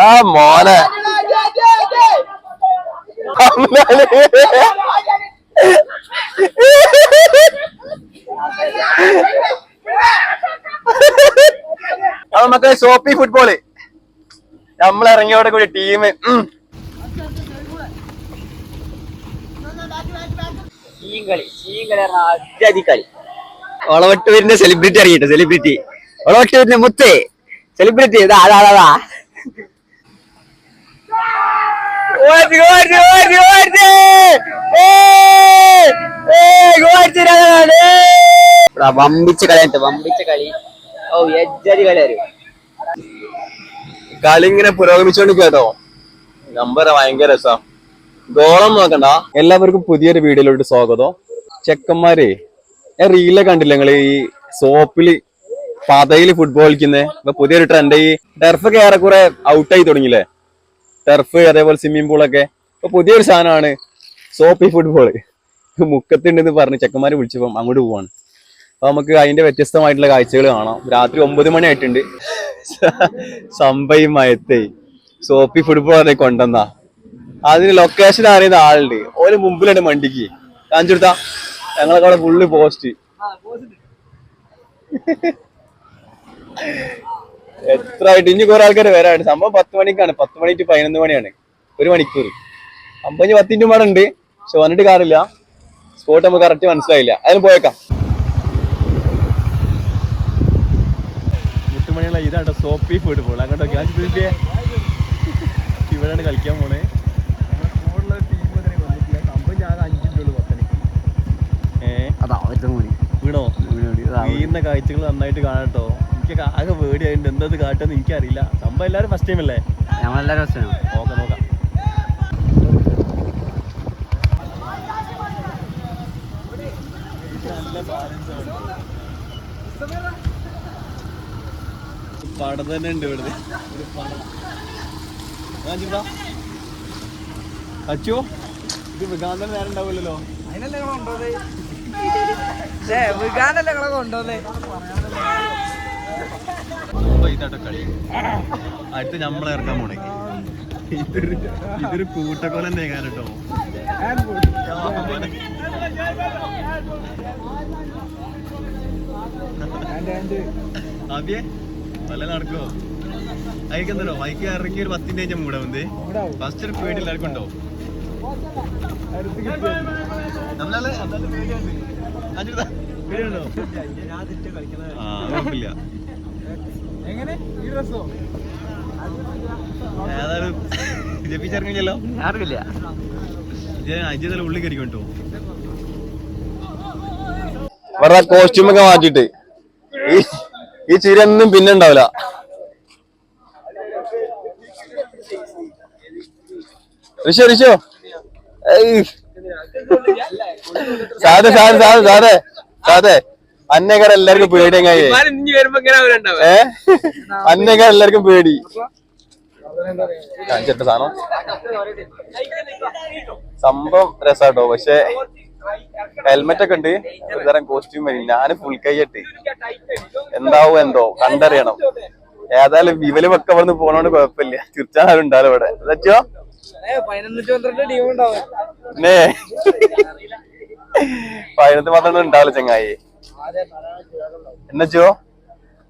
ആ മോനെ അത് മക്കളെ സോപ്പി ഫുട്ബോള് നമ്മളിറങ്ങിയോടെ കൂടി ടീം കളി ഒളവട്ടൂരിന്റെ സെലിബ്രിറ്റി അറിയട്ടെ സെലിബ്രിറ്റി ഒളവട്ടൂരിന്റെ മുത്തേ സെലിബ്രിറ്റി വമ്പിച്ച കളി ഓ എജ്ജാതി കളി അറിയും. കളി ഇങ്ങനെ പുരോഗമിച്ചോണ്ടിരിക്കുക കേട്ടോ. നമ്പർ ഭയങ്കര രസം. ഗോളം നോക്കണ്ട. എല്ലാവർക്കും പുതിയൊരു വീഡിയോയിലോട്ട് സ്വാഗതം. ചെക്കന്മാരെ ഞാൻ റീലൊക്കെ കണ്ടില്ല നിങ്ങള് ഈ സോപ്പില് പതയില് ഫുട്ബോൾ കളിക്കുന്നത്. ഇപ്പൊ പുതിയൊരു ട്രെൻഡ്. ഈ ടർഫൊക്കെ ഏറെക്കുറെ ഔട്ടായി തുടങ്ങിയില്ലേ, ടർഫ് അതേപോലെ സ്വിമ്മിംഗ് പൂളൊക്കെ. ഇപ്പൊ പുതിയൊരു സാധനമാണ് സോപ്പി ഫുട്ബോള്. മുക്കത്തുണ്ടെന്ന് പറഞ്ഞ് ചെക്കന്മാരെ വിളിച്ചപ്പോ അങ്ങോട്ട് പോവാണ്. അപ്പൊ നമുക്ക് അതിന്റെ വ്യത്യസ്തമായിട്ടുള്ള കാഴ്ചകൾ കാണാം. രാത്രി 9 മണി ആയിട്ടുണ്ട്. സംഭവം മയത്തേ സോപ്പി ഫുട്ബോൾ കൊണ്ടുവന്നാ അതിന് ലൊക്കേഷൻ അറിയുന്ന ആളുണ്ട്. ഓല് മുമ്പിലുണ്ട് വണ്ടിക്ക് കാണിച്ചു കൊടുത്താ. ഞങ്ങളൊക്കെ അവിടെ ഫുള്ള് പോസ്റ്റ്. എത്ര ആയിട്ട് ഇനി കുറെ ആൾക്കാർ വരാണ്ട്. സംഭവം 10 മണിക്കാണ്. 10 മണി to 11 മണിയാണ്. 1 മണിക്കൂർ. അപ്പൊ ഇനി 10 മിനിറ്റ് ഉണ്ട്. പക്ഷെ വന്നിട്ട് കാറില്ല. സ്പോട്ട് നമുക്ക് കറക്റ്റ് മനസ്സിലായില്ല. അതിന് പോയേക്കാം. 8 മണിയുള്ള ഇതാട്ടോ സോപ്പി ഫുട്ബോൾ. അങ്ങോട്ടൊക്കെ ഇവിടെയാണ് കളിക്കാൻ പോണേ. വീണോ? വീഴുന്ന കാഴ്ചകൾ നന്നായിട്ട് കാണട്ടോ. എനിക്ക് ആകെ പേടിയായിട്ട് എന്തത് കാട്ടെന്ന് എനിക്കറിയില്ല. സംഭവം എല്ലാവരും ഫസ്റ്റ് ടൈം അല്ലേ? ഞങ്ങളെല്ലാരും നോക്കാം നോക്കാം. പടം തന്നെ ഉണ്ട് ഇവിടുന്ന്. അച്ചോ ഇത് മൃഗാന്തര നേരം ഉണ്ടാവില്ലല്ലോ. ഇതാട്ടോ കളി. അടുത്ത് നമ്മളെ ഇറക്കാൻ പോണേ. ഇതൊരു കൂട്ടക്കൊല തന്നെ കേട്ടോ. ആദ്യേ നല്ല നടക്കുവോ? അയക്കെന്തല്ലോ ബൈക്ക് ഇറക്കി ഒരു 10 മിനിറ്റ് മൂടാ വന്നേ. ഫസ്റ്റ് ഒരു പേടി എല്ലാവർക്കും ഉണ്ടോ? ഏതായാലും ജപിച്ചിറങ്ങിയല്ലോ. അറിയില്ല അജിതല്ല ഉള്ളി കയറി കേട്ടോ. അവരുടെ കോസ്റ്റ്യൂമൊക്കെ മാറ്റിട്ട് ഈ ചിരൊന്നും പിന്നെ ഉണ്ടാവില്ല. ഋഷോ ഋഷോ സാധേ സാധേ സാധേ സാധേ സാധേ അന്നേക്കാർ എല്ലാവർക്കും പേടി. എങ്ങനെ അന്നേക്കാർ എല്ലാവർക്കും പേടി. കാണിച്ചിട്ട് സാധനം സംഭവം രസാട്ടോ. പക്ഷെ ഹെൽമെറ്റ് ഒക്കെ ഉണ്ട്. ഒരു തരം കോസ്റ്റ്യൂം വരും. ഞാന് ഫുൾ കൈയിട്ട് എന്താവും എന്തോ കണ്ടറിയണം. ഏതായാലും ഇവല് ഒക്കെ ഇവിടുന്ന് പോണോണ്ട് കുഴപ്പമില്ല. തീർച്ചയായും ഉണ്ടാവും ഇവിടെ. പറ്റോ 11-12 ഉണ്ടാവില്ല ചങ്ങായി. എന്നച്ചോ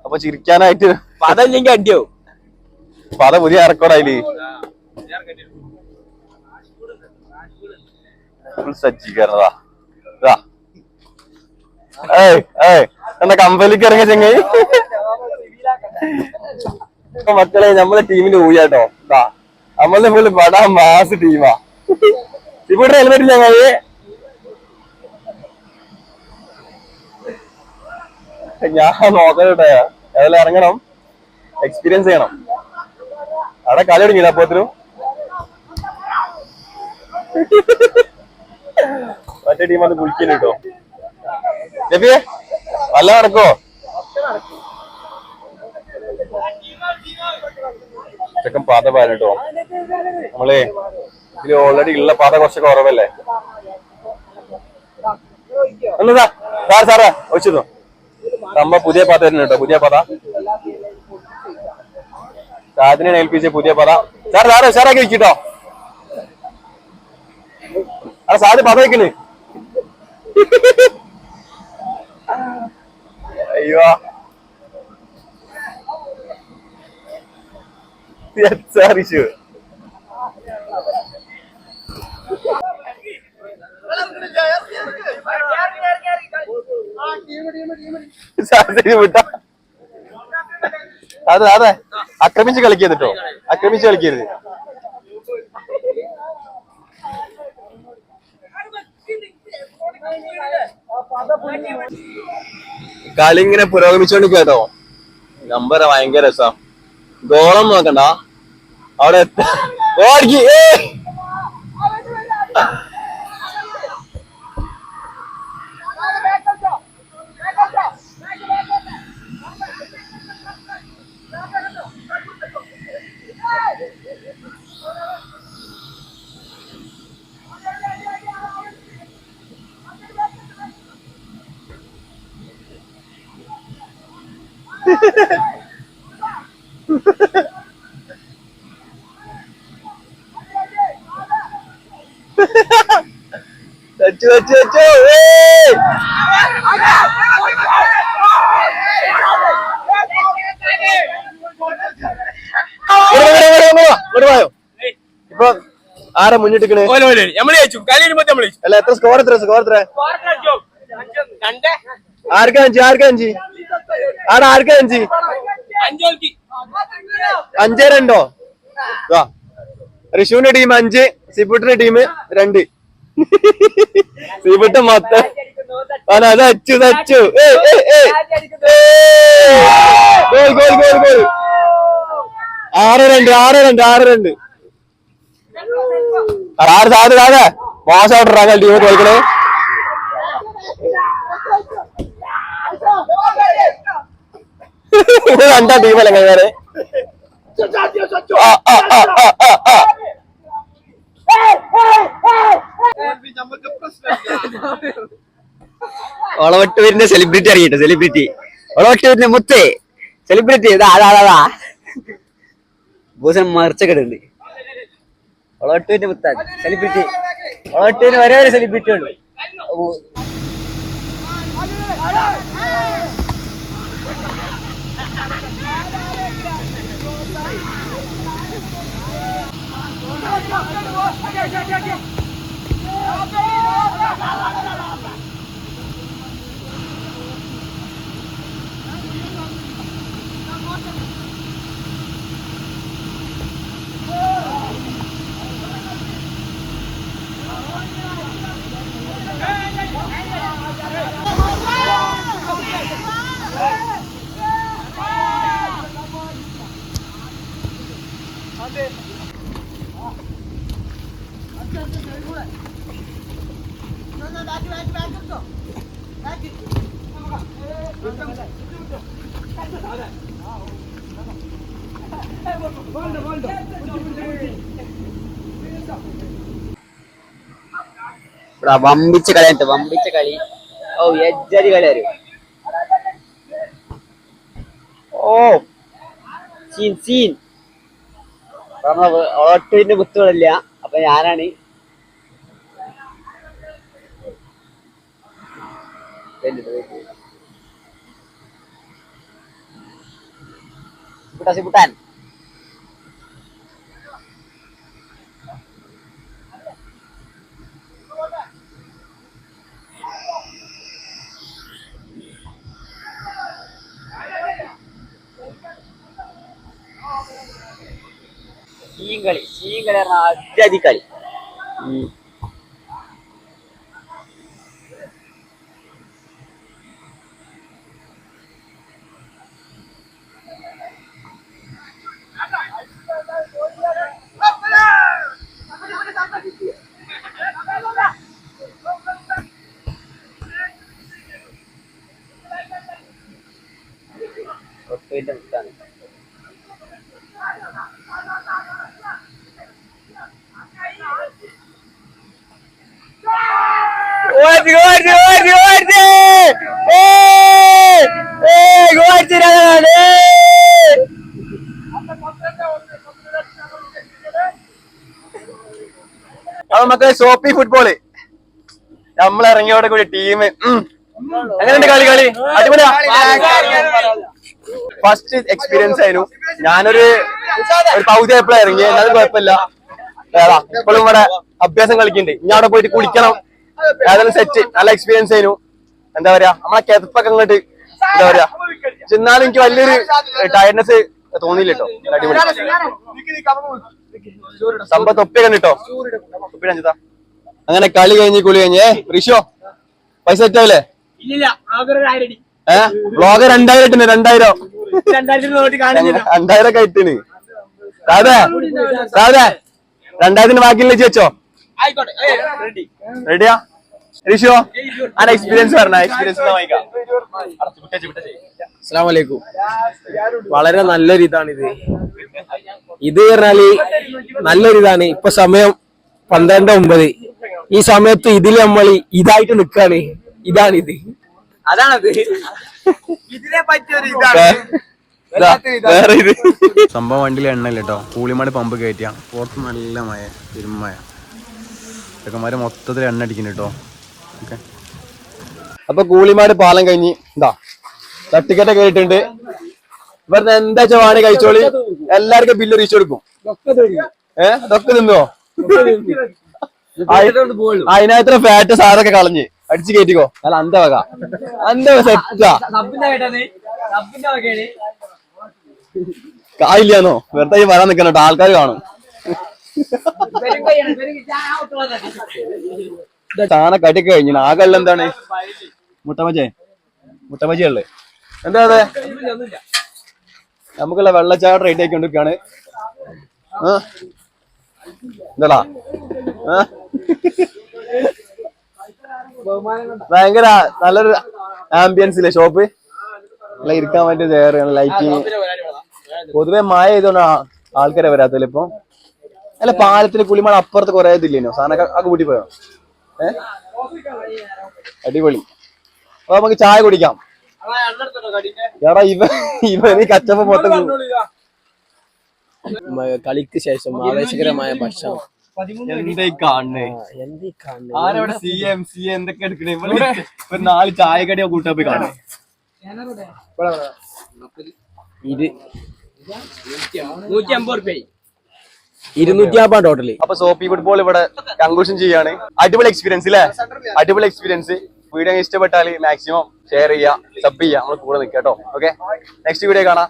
അപ്പൊ ചിരിക്കാനായിട്ട് പതല്ലെങ്കിൽ അടിയോ. പത പുതിയ ഇറക്കോടായില് സജ്ജീകരണതാ. എന്നാ കമ്പനിക്ക് ഇറങ്ങിയ ചങ്ങായി. മക്കളെ നമ്മളെ ടീമിന്റെ ഊയാട്ടോ. നമ്മളെ ഫുള്ള് പടാ മാസ് ടീമാ. ഇവിടെ ഹെൽമെറ്റ് ചങ്ങായി. ഞാൻ നോക്കട്ടെ. ഏതായാലും ഇറങ്ങണം. എക്സ്പീരിയൻസ് ചെയ്യണം. അവിടെ കളി തുടങ്ങിയില്ല അപ്പോത്തിനും. മറ്റേ ടീം അത് കുളിക്കുന്നു കേട്ടോ. ജെഫിയെ വല്ല നടക്കോ? ചെക്കൻ പാത പാലിട്ടോ. നമ്മളെ ഇതിൽ ഓൾറെഡി ഉള്ള പാത കുറച്ചൊക്കെ കുറവല്ലേ. എന്നതാ സാർ സാറേ ഒഴിച്ചതോ. നമ്മ പുതിയ പാത തന്നെ കേട്ടോ. പുതിയ പാത ഷാദിനെ ഏൽപ്പിച്ച പുതിയ പത. സാറേ ഉഷാറാക്കി വെച്ചിട്ടോ. ആ സാദ് പത വെക്കണ്. അയ്യോ സാറിച്ചു. വിട്ടോ അതെ ആക്രമിച്ച് കളിക്കരുത് കേട്ടോ, ആക്രമിച്ച് കളിക്കരുത്. കളി ഇങ്ങനെ പുരോഗമിച്ചോണ്ടിരിക്കുക കേട്ടോ. നമ്പർ ഭയങ്കര രസാ. ഗോളം നോക്കണ്ട അവിടെ വെച്ചു. ഇപ്പൊ ആരാ മുന്നിട്ടിക്കണേ? അല്ല എത്ര സ്കോർ എത്ര? ആർക്കാ അഞ്ച്? ആർക്കാ 5-2. ഋഷുവിന്റെ ടീം 5, സിബുട്ടിന്റെ ടീം 2. സിബുട്ട് മൊത്തം അത് അച്ചു. ഗോൾ 6-2. സാധ മോശമായിട്ടാ ടീം കളിക്കണേ. രണ്ടാ ടീമല്ലേ കഴിയാറ്. ഒളവട്ടൂരിന്റെ സെലിബ്രിറ്റി അറിയട്ടെ. ഒളവട്ടൂരിന്റെ മുത്തേ സെലിബ്രിറ്റി അതാ ഭൂഷൺ മറിച്ചക്കെടുണ്ട്. ഒളവട്ടൂരിന്റെ മുത്ത സെലിബ്രിറ്റി. ഒളവട്ടൂരിന് ഒരേ ഒരു സെലിബ്രിറ്റി ഉണ്ട്. വമ്പിച്ച കളി. ഓ എജ്ജാതി കളി വരും. ഓ സീൻ ഒളവട്ടൂരിന്റെ മുത്തുകളില്ല. അപ്പൊ ഞാനാണ് സിബുട്ടാൻ. ചീങ്കളി പറഞ്ഞ അജാതി കളി. ഒട്ടുവിന്റെ മുത്താണ്. അപ്പൊ മക്കളെ സോപ്പി ഫുട്ബോള് നമ്മൾ ഇറങ്ങിയോടെ കൂടി ടീം എങ്ങനെയുണ്ട് കളി അടിപൊളിയാ ഫസ്റ്റ് എക്സ്പീരിയൻസ് ആയിരുന്നു ഞാനൊരു പൗതി എപ്പോഴും ഇറങ്ങി എന്നാലും കുഴപ്പമില്ല ഇപ്പോഴും ഇവിടെ അഭ്യാസം കളിക്കുന്നുണ്ട് ഇനി അവിടെ പോയിട്ട് കുളിക്കണം ഏതായാലും സെറ്റ് നല്ല എക്സ്പീരിയൻസ് ആയിരുന്നു എന്താ പറയാ നമ്മളെ കെതപ്പൊക്കെ അങ്ങോട്ട് എന്താ പറയാ ചെന്നാലും എനിക്ക് വലിയൊരു ടയർനെസ് തോന്നിയില്ല കേട്ടോ അടിപൊളി സംഭവം തൊപ്പി കണ്ടിട്ടോ തൊപ്പി കണ്ടിട്ടാ അങ്ങനെ കളി കഴിഞ്ഞ് കുളി കഴിഞ്ഞേ ഋഷോ പൈസ സെറ്റാവില്ലേ വ്ളോഗ് 2000 ഇട്ടിന് 2000 ഒക്കെ ഇട്ടിന് അതെ അതെ 2000 ബാക്കിയുള്ള വെച്ചോ റെഡിയാ ഋഷോ ആ എക്സ്പീരിയൻസ് പറഞ്ഞ എക്സ്പീരിയൻസ് അസ്സലാമു അലൈക്കും. വളരെ നല്ലൊരു ഇതാണിത്. ഇത് പറഞ്ഞാല് നല്ലൊരിതാണ്. ഇപ്പൊ സമയം 12:09. ഈ സമയത്ത് ഇതിൽ നമ്മൾ ഇതായിട്ട് നിക്കാണ്. ഇതാണിത്, അതാണത്. ഇതിനെ പറ്റിയൊരു വേറെ ഇത് സംഭവം വണ്ടിയിൽ എണ്ണയില്ല കേട്ടോ. കൂളിമാട് പമ്പ് കയറ്റിയ പുറത്ത് നല്ല മഴ തിരുമഴ ചെക്കന്മാര് മൊത്തത്തിൽ എണ്ണ അടിക്കുന്നു കേട്ടോ. ഓക്കെ അപ്പൊ കൂളിമാട് പാലം കഴിഞ്ഞ് എന്താ തട്ടിക്കട്ട കേട്ടിട്ടുണ്ട്. ഇവിടുന്ന് എന്താ വാണി കഴിച്ചോളി എല്ലാവർക്കും ബില്ല് റീച്ച് കൊടുക്കും. ഇതൊക്കെ തിന്നോ അതിനകത്ത് ഫാറ്റ് സാറൊക്കെ കളഞ്ഞ് അടിച്ചു കയറ്റിക്കോ. അല്ല അന്ത വക സെറ്റാ കായില്ലാന്നോ വെറുതെ വരാൻ നിക്കണോ ആൾക്കാർ കാണും. സാധനം കടിയൊക്കെ കഴിഞ്ഞു. ആകെയുള്ള എന്താണ് മുട്ടമജി ഉള്ളത് എന്താ അതെ നമുക്കുള്ള വെള്ളച്ചാട്ട റേറ്റ് ആക്കി കൊണ്ടിരിക്കാണ്. എന്താടാ ഭയങ്കര നല്ലൊരു ആംബിയൻസിലെ ഷോപ്പ് നല്ല ഇരിക്കാൻ പറ്റിയ ചെയർ ലൈറ്റിങ്. പൊതുവെ മഴ ചെയ്തോണ്ടാ ആൾക്കാരെ വരാത്തല്ലേ ഇപ്പൊ. അല്ല പാലത്തിന് കുളിമണ അപ്പുറത്ത് കുറെ ഇതില്ലേനോ സാധനം ഒക്കെ കൂട്ടി പോയോ. അടിപൊളി. അപ്പൊ നമുക്ക് ചായ കുടിക്കാം. എടാ ഇവന് കച്ചപ്പ മൊത്തം കളിക്ക് ശേഷം ആവേശകരമായ ഭക്ഷണം ആരവിടെ സി എന്തൊക്കെ എടുക്കണേ ഒരു 4 ചായക്കടിയോ കൂട്ടാ പോയി കാണേ. ഇത് 250 ടോട്ടല്. അപ്പൊ സോപ്പി ഫുട്ബോൾ ഇവിടെ കൺക്ലൂഷൻ ചെയ്യാണ്. അടിപൊളി എക്സ്പീരിയൻസ് അല്ലേ? അടിപൊളി എക്സ്പീരിയൻസ്. വീഡിയോ ഇഷ്ടപ്പെട്ടാൽ മാക്സിമം ഷെയർ ചെയ്യുക, സബ് ചെയ്യുക, നമ്മൾ കൂടെ നിൽക്കാം കേട്ടോ. ഓക്കെ നെക്സ്റ്റ് വീഡിയോ കാണാം.